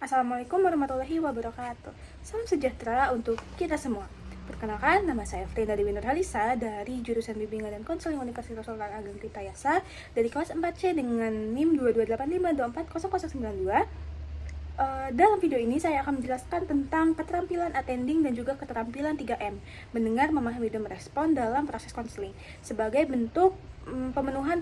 Assalamualaikum warahmatullahi wabarakatuh. Salam sejahtera untuk kita semua. Perkenalkan, nama saya Frida Dewi Nurhalisa dari jurusan Bimbingan dan Konseling Universitas Sultan Ageng Tirtayasa dari kelas 4C dengan NIM 22852400092. Dalam video ini saya akan menjelaskan tentang keterampilan attending dan juga keterampilan 3M, mendengar, memahami, dan merespon dalam proses konseling sebagai bentuk pemenuhan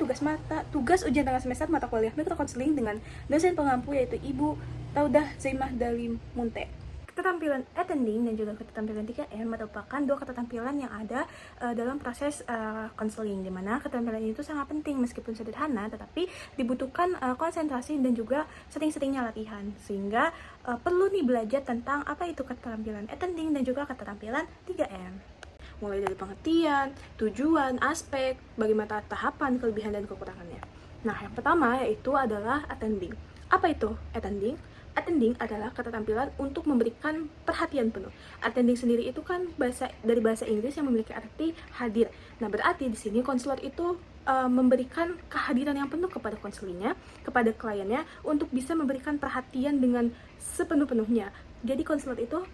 tugas ujian tengah semester mata kuliah mikrokonseling dengan dosen pengampu yaitu Ibu Taudah Zaimah Dalim Munte. Keterampilan attending dan juga keterampilan 3M merupakan dua keterampilan yang ada dalam proses konseling, di mana keterampilan itu sangat penting meskipun sederhana, tetapi dibutuhkan konsentrasi dan juga sering-seringnya latihan, sehingga perlu nih belajar tentang apa itu keterampilan attending dan juga keterampilan 3M. Mulai dari pengertian, tujuan, aspek, bagaimana tahapan, kelebihan, dan kekurangannya. Nah, yang pertama yaitu adalah attending. Apa itu attending? Attending adalah keterampilan untuk memberikan perhatian penuh. Attending sendiri itu kan dari bahasa Inggris yang memiliki arti hadir. Nah, berarti di sini konselor itu memberikan kehadiran yang penuh kepada konselingnya, kepada kliennya, untuk bisa memberikan perhatian dengan sepenuh-penuhnya. Jadi konselor itu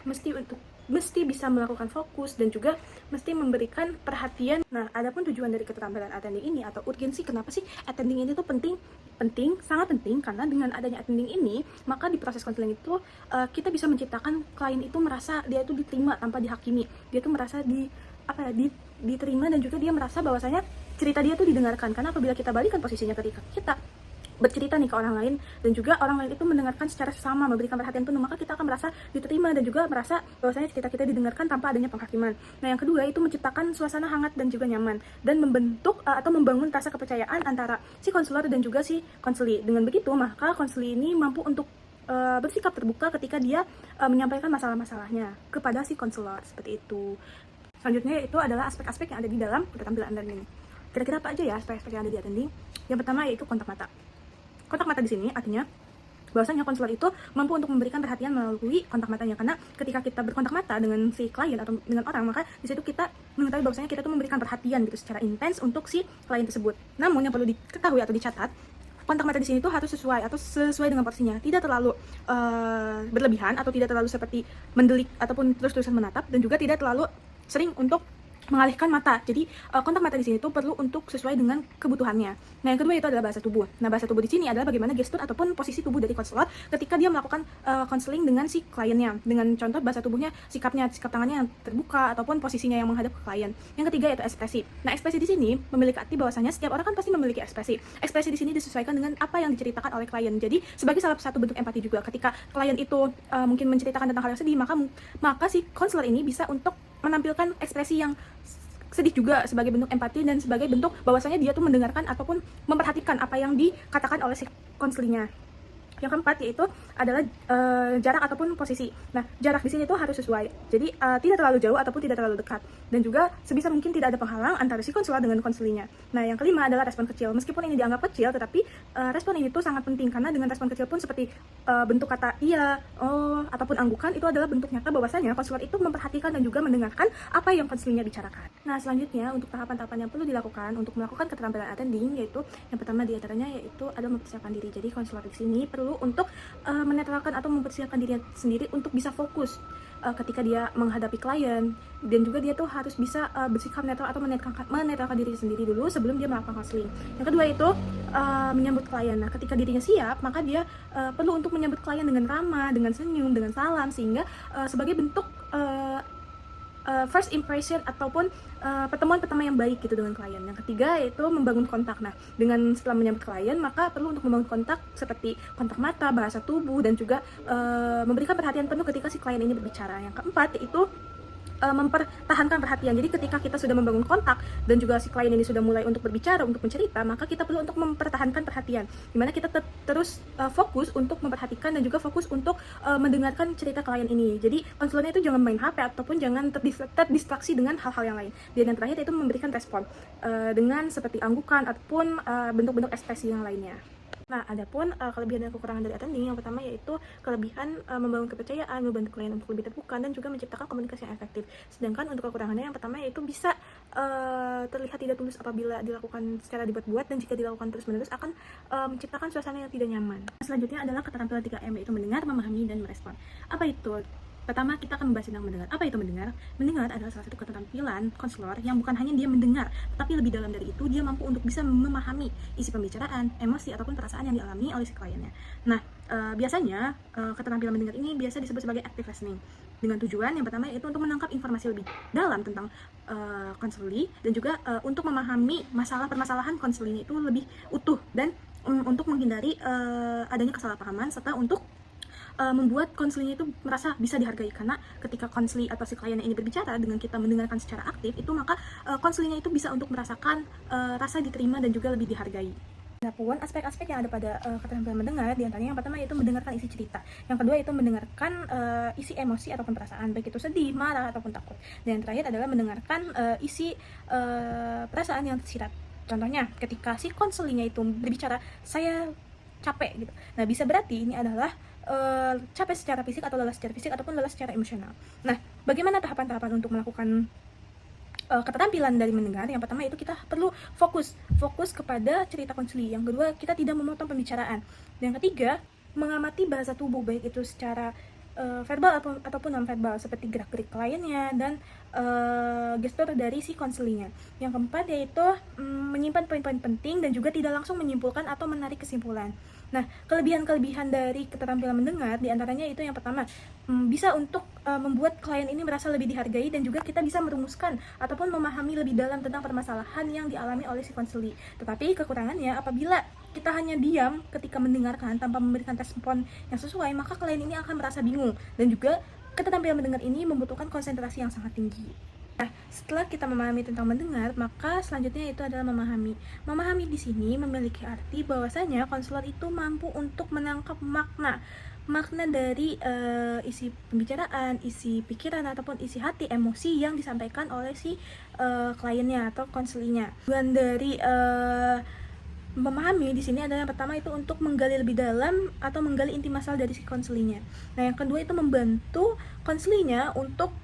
mesti bisa melakukan fokus dan juga mesti memberikan perhatian. Nah, adapun tujuan dari keterampilan attending ini atau urgensi, kenapa sih attending ini tuh penting, sangat penting, karena dengan adanya attending ini, maka di proses konseling itu kita bisa menciptakan klien itu merasa dia itu diterima tanpa dihakimi. Dia tuh merasa diterima dan juga dia merasa bahwasanya cerita dia tuh didengarkan. Karena apabila kita balikan posisinya ketika kita bercerita nih ke orang lain dan juga orang lain itu mendengarkan secara sama, memberikan perhatian penuh, maka kita akan merasa diterima dan juga merasa bahwasanya cerita kita didengarkan tanpa adanya penghakiman. Nah, yang kedua itu menciptakan suasana hangat dan juga nyaman dan membentuk atau membangun rasa kepercayaan antara si konselor dan juga si konseli. Dengan begitu, maka konseli ini mampu untuk bersikap terbuka ketika dia menyampaikan masalah-masalahnya kepada si konselor, seperti itu. Selanjutnya itu adalah aspek-aspek yang ada di dalam keterampilan attending ini. Kira-kira apa aja ya aspek-aspek yang ada di attending? Yang pertama yaitu kontak mata. Kontak mata di sini artinya bahwasanya konselor itu mampu untuk memberikan perhatian melalui kontak matanya, karena ketika kita berkontak mata dengan si klien atau dengan orang, maka di situ kita mengetahui bahwasanya kita tuh memberikan perhatian gitu secara intens untuk si klien tersebut. Namun yang perlu diketahui atau dicatat, kontak mata di sini tuh harus sesuai dengan porsinya, tidak terlalu berlebihan atau tidak terlalu seperti mendelik ataupun terus-terusan menatap, dan juga tidak terlalu sering untuk mengalihkan mata. Jadi kontak mata di sini tuh perlu untuk sesuai dengan kebutuhannya. Nah, yang kedua itu adalah bahasa tubuh. Nah, bahasa tubuh di sini adalah bagaimana gestur ataupun posisi tubuh dari konselor ketika dia melakukan konseling dengan si kliennya. Dengan contoh bahasa tubuhnya, sikap tangannya yang terbuka ataupun posisinya yang menghadap ke klien. Yang ketiga yaitu ekspresi. Nah, ekspresi di sini memiliki arti bahwasanya setiap orang kan pasti memiliki ekspresi. Ekspresi di sini disesuaikan dengan apa yang diceritakan oleh klien. Jadi sebagai salah satu bentuk empati juga, ketika klien itu mungkin menceritakan tentang hal yang sedih, maka si konselor ini bisa untuk menampilkan ekspresi yang sedih juga sebagai bentuk empati dan sebagai bentuk bahwasanya dia tuh mendengarkan ataupun memperhatikan apa yang dikatakan oleh si konselingnya. Yang keempat yaitu adalah jarak ataupun posisi. Nah, jarak di sini tuh harus sesuai. Jadi tidak terlalu jauh ataupun tidak terlalu dekat. Dan juga sebisa mungkin tidak ada penghalang antara si konselor dengan konselingnya. Nah, yang kelima adalah respon kecil. Meskipun ini dianggap kecil, tetapi respon ini tuh sangat penting, karena dengan respon kecil pun seperti bentuk kata iya, oh, ataupun anggukan, itu adalah bentuk nyata bahwasanya konselor itu memperhatikan dan juga mendengarkan apa yang konselingnya bicarakan. Nah, selanjutnya untuk tahapan-tahapan yang perlu dilakukan untuk melakukan keterampilan attending, yaitu yang pertama di antaranya yaitu ada mempersiapkan diri. Jadi konselor di sini perlu untuk menetralkan atau mempersiapkan diri sendiri untuk bisa fokus ketika dia menghadapi klien, dan juga dia tuh harus bisa bersikap netral atau menetralkan diri sendiri dulu sebelum dia melakukan konseling. Yang kedua itu menyambut klien. Nah, ketika dirinya siap, maka dia perlu untuk menyambut klien dengan ramah, dengan senyum, dengan salam, sehingga sebagai bentuk first impression ataupun pertemuan yang baik gitu dengan klien. Yang ketiga yaitu membangun kontak. Nah, dengan setelah menyambut klien, maka perlu untuk membangun kontak seperti kontak mata, bahasa tubuh, dan juga memberikan perhatian penuh ketika si klien ini berbicara. Yang keempat yaitu mempertahankan perhatian. Jadi ketika kita sudah membangun kontak dan juga si klien ini sudah mulai untuk berbicara, untuk mencerita, maka kita perlu untuk mempertahankan perhatian, dimana kita terus fokus untuk memperhatikan dan juga fokus untuk mendengarkan cerita klien ini. Jadi konselornya itu jangan main HP ataupun jangan terdistraksi dengan hal-hal yang lain. Dan yang terakhir itu memberikan respon dengan seperti anggukan ataupun bentuk-bentuk ekspresi yang lainnya. Nah, adapun kelebihan dan kekurangan dari attending, yang pertama yaitu kelebihan membangun kepercayaan, membantu klien untuk lebih terbuka, dan juga menciptakan komunikasi yang efektif. Sedangkan untuk kekurangannya, yang pertama yaitu bisa terlihat tidak tulus apabila dilakukan secara dibuat-buat, dan jika dilakukan terus-menerus akan menciptakan suasana yang tidak nyaman. Selanjutnya adalah keterampilan 3M, yaitu mendengar, memahami, dan merespon. Apa itu? Pertama, kita akan membahas tentang mendengar. Apa itu mendengar? Mendengar adalah salah satu keterampilan konselor yang bukan hanya dia mendengar, tetapi lebih dalam dari itu, dia mampu untuk bisa memahami isi pembicaraan, emosi, ataupun perasaan yang dialami oleh si kliennya. Nah, biasanya keterampilan mendengar ini biasa disebut sebagai active listening, dengan tujuan yang pertama yaitu untuk menangkap informasi lebih dalam tentang konseli, dan juga untuk memahami permasalahan konselinya itu lebih utuh, dan untuk menghindari adanya kesalahpahaman, serta untuk membuat konselingnya itu merasa bisa dihargai. Karena ketika konseli atau si kliennya ini berbicara dengan kita mendengarkan secara aktif, itu maka konselingnya itu bisa untuk merasakan rasa diterima dan juga lebih dihargai. Adapun aspek-aspek yang ada pada keterampilan mendengar, diantaranya yang pertama yaitu mendengarkan isi cerita, yang kedua itu mendengarkan isi emosi ataupun perasaan, baik itu sedih, marah, ataupun takut, dan yang terakhir adalah mendengarkan isi perasaan yang tersirat. Contohnya ketika si konselingnya itu berbicara, saya capek gitu. Nah, bisa berarti ini adalah capek secara fisik, atau lelah secara fisik, ataupun lelah secara emosional. Nah, bagaimana tahapan-tahapan untuk melakukan keterampilan dari mendengar? Yang pertama itu kita perlu fokus kepada cerita konseli. Yang kedua, kita tidak memotong pembicaraan. Dan yang ketiga, mengamati bahasa tubuh, baik itu secara verbal ataupun non verbal, seperti gerak-gerik kliennya dan gestur dari si konselinya. Yang keempat yaitu menyimpan poin-poin penting dan juga tidak langsung menyimpulkan atau menarik kesimpulan. Nah, kelebihan-kelebihan dari keterampilan mendengar diantaranya itu yang pertama, bisa untuk membuat klien ini merasa lebih dihargai, dan juga kita bisa merumuskan ataupun memahami lebih dalam tentang permasalahan yang dialami oleh si konseli. Tetapi kekurangannya, apabila kita hanya diam ketika mendengarkan tanpa memberikan respon yang sesuai, maka klien ini akan merasa bingung, dan juga keterampilan mendengar ini membutuhkan konsentrasi yang sangat tinggi. Nah, setelah kita memahami tentang mendengar, maka selanjutnya itu adalah memahami. Memahami di sini memiliki arti bahwasanya konselor itu mampu untuk menangkap makna dari isi pembicaraan, isi pikiran, ataupun isi hati, emosi yang disampaikan oleh si kliennya atau konselinya. Tujuan dari memahami di sini adalah yang pertama itu untuk menggali lebih dalam atau menggali inti masalah dari si konselinya. Nah, yang kedua itu membantu konselinya untuk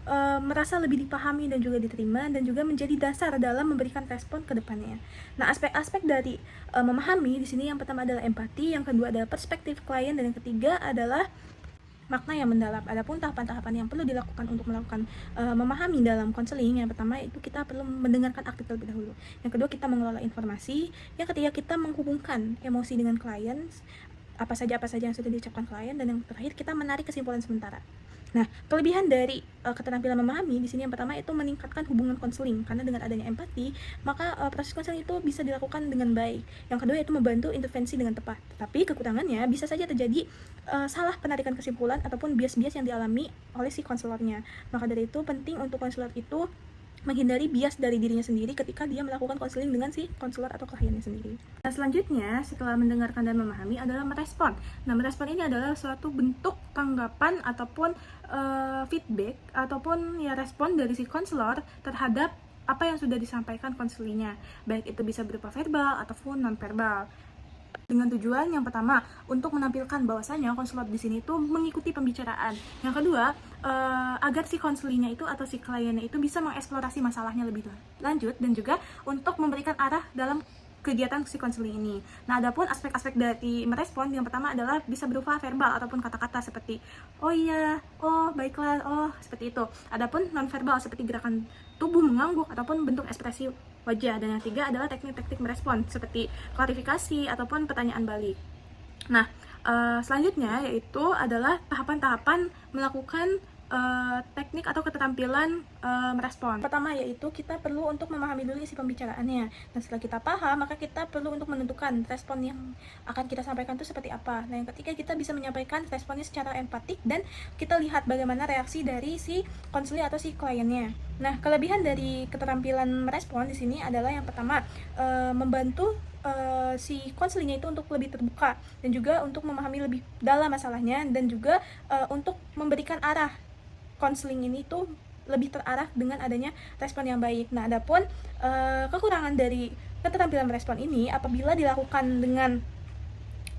merasa lebih dipahami dan juga diterima, dan juga menjadi dasar dalam memberikan respon ke depannya. Nah, aspek-aspek dari memahami di sini yang pertama adalah empati, yang kedua adalah perspektif klien, dan yang ketiga adalah makna yang mendalam. Adapun tahapan-tahapan yang perlu dilakukan untuk melakukan memahami dalam konseling, yang pertama itu kita perlu mendengarkan aktif terlebih dahulu. Yang kedua, kita mengelola informasi. Yang ketiga, kita menghubungkan emosi dengan klien, apa saja yang sudah diucapkan klien, dan yang terakhir kita menarik kesimpulan sementara. Nah, kelebihan dari keterampilan memahami di sini yang pertama itu meningkatkan hubungan konseling, karena dengan adanya empati, maka proses konseling itu bisa dilakukan dengan baik. Yang kedua itu membantu intervensi dengan tepat. Tapi kekurangannya bisa saja terjadi salah penarikan kesimpulan ataupun bias-bias yang dialami oleh si konselornya. Maka dari itu penting untuk konselor itu menghindari bias dari dirinya sendiri ketika dia melakukan konseling dengan si konselor atau kliennya sendiri. Nah, selanjutnya setelah mendengarkan dan memahami adalah merespon. Nah, merespon ini adalah suatu bentuk tanggapan ataupun feedback ataupun ya respon dari si konselor terhadap apa yang sudah disampaikan konselinya, baik itu bisa berupa verbal ataupun non verbal. Dengan tujuan yang pertama untuk menampilkan bahwasanya konselor di sini itu mengikuti pembicaraan. Yang kedua, agar si konselinya itu atau si kliennya itu bisa mengeksplorasi masalahnya lebih lanjut, dan juga untuk memberikan arah dalam kegiatan si konseling ini. Nah, adapun aspek-aspek dari merespon yang pertama adalah bisa berupa verbal ataupun kata-kata seperti oh iya, oh baiklah, oh seperti itu. Adapun non verbal seperti gerakan tubuh mengangguk ataupun bentuk ekspresi wajah. Dan yang tiga adalah teknik-teknik merespon seperti klarifikasi ataupun pertanyaan balik. Nah, selanjutnya yaitu adalah tahapan-tahapan melakukan teknik atau keterampilan merespon. Pertama yaitu kita perlu untuk memahami dulu isi pembicaraannya. Dan setelah kita paham, maka kita perlu untuk menentukan respon yang akan kita sampaikan itu seperti apa. Nah, yang ketiga kita bisa menyampaikan responnya secara empatik, dan kita lihat bagaimana reaksi dari si konselor atau si kliennya. Nah, kelebihan dari keterampilan merespon di sini adalah yang pertama membantu si konselingnya itu untuk lebih terbuka, dan juga untuk memahami lebih dalam masalahnya, dan juga untuk memberikan arah konseling ini tuh lebih terarah dengan adanya respon yang baik. Nah, adapun kekurangan dari keterampilan merespon ini apabila dilakukan dengan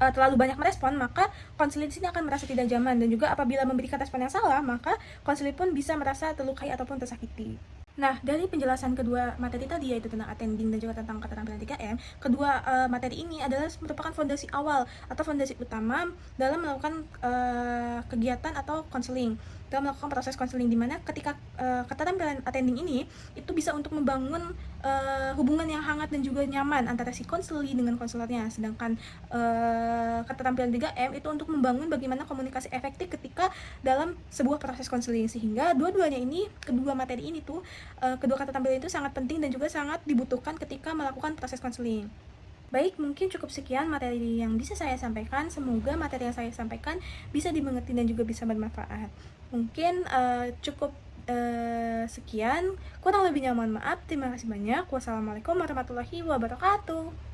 terlalu banyak merespon, maka konselor di sini akan merasa tidak nyaman, dan juga apabila memberikan respon yang salah, maka konselor pun bisa merasa terlukai ataupun tersakiti. Nah, dari penjelasan kedua materi tadi, yaitu tentang attending dan juga tentang keterampilan 3M, kedua materi ini adalah merupakan fondasi awal atau fondasi utama dalam melakukan kegiatan atau konseling, dalam melakukan proses konseling, di mana ketika keterampilan attending ini itu bisa untuk membangun hubungan yang hangat dan juga nyaman antara si konseli dengan konselornya, sedangkan keterampilan 3M itu untuk membangun bagaimana komunikasi efektif ketika dalam sebuah proses konseling, sehingga dua-duanya ini, kedua materi ini tuh, kedua keterampilan itu sangat penting dan juga sangat dibutuhkan ketika melakukan proses konseling. Baik, mungkin cukup sekian materi yang bisa saya sampaikan. Semoga materi yang saya sampaikan bisa dimengerti dan juga bisa bermanfaat. Mungkin cukup sekian. Kurang lebihnya mohon maaf. Terima kasih banyak. Wassalamualaikum warahmatullahi wabarakatuh.